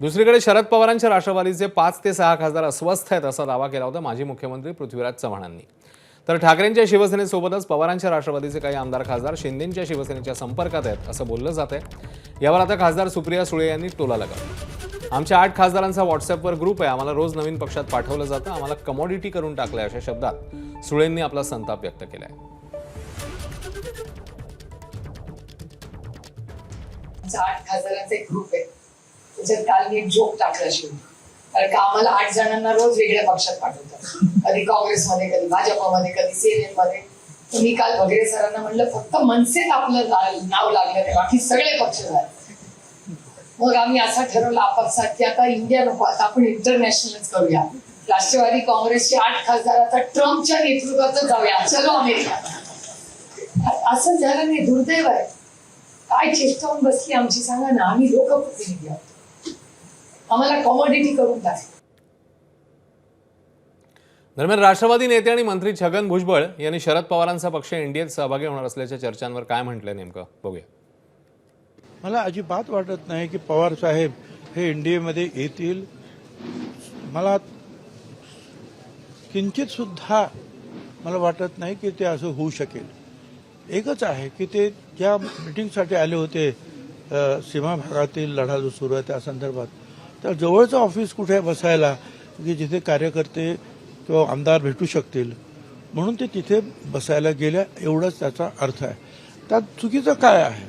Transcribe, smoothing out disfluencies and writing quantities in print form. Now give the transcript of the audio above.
दुसरीकडे शरद पवारांच्या राष्ट्रवादीचे 5 ते 6 खासदार अस्वस्थ आहेत असा दावा केला होता माजी मुख्यमंत्री पृथ्वीराज चव्हाणांनी। तर ठाकरेंच्या शिवसेनेसोबतच पवारांच्या राष्ट्रवादीचे काही आमदार खासदार शिंदेंच्या शिवसेनेच्या संपर्कात आहेत असं बोललं जातंय। यावर आता खासदार सुप्रिया सुळे यांनी टोला लगावला। आमच्या 8 खासदारांचा व्हॉट्सअॅपवर ग्रुप आहे, आम्हाला रोज नवीन पक्षात पाठवलं जातं, आम्हाला कमोडिटी करून टाकलंय अशा शब्दात सुळेंनी आपला संताप व्यक्त केलाय। 8 खासदारांचा एक ग्रुप आहे, त्याच्यात काल मी एक जोक टाकला शिव, कारण का आम्हाला 8 जणांना रोज वेगळ्या पक्षात पाठवतात, कधी काँग्रेसमध्ये, कधी भाजपमध्ये, कधी सीएनएमध्ये। तर मी काल वगैरे सरांना म्हटलं फक्त मनसेत आपलं नाव लागलं नाही, बाकी सगळे पक्ष झाले। मग आम्ही असा ठरवलं आपापसात की आता इंडिया नको, आता आपण इंटरनॅशनलच करूया। राष्ट्रवादी काँग्रेसचे 8 खासदार आता ट्रम्पच्या नेतृत्वात जाऊया, चलो अमेरिका। असं झालं नाही, दुर्दैव आहे। काय चेष्टावून बसली आमची सांगा ना, आम्ही लोकप्रतिनिधी आहोत, आम्हाला कॉमोडिटी करून टाकली। दरम्यान राष्ट्रवादी नेते आणि मंत्री छगन भुजबळ यांनी शरद पवारांचा पक्ष एनडीएत सहभागी होणार असल्याच्या चर्चांवर काय म्हटलंय नेमकं बघूया। मला अजिबात वाटत नाही की पवार साहेब हे एनडीएमध्ये येतील। मला किंचित सुद्धा मला वाटत नाही की ते असं होऊ शकेल। एकच आहे की ते ज्या मीटिंगसाठी आले होते सीमा भागातील लढा जो सुरू आहे त्या संदर्भात, तर जवळचं ऑफिस कुठे आहे बसायला की जिथे कार्यकर्ते किंवा आमदार भेटू शकतील, म्हणून ते तिथे बसायला गेल्या, एवढाच त्याचा अर्थ आहे। त्यात चुकीचं काय आहे?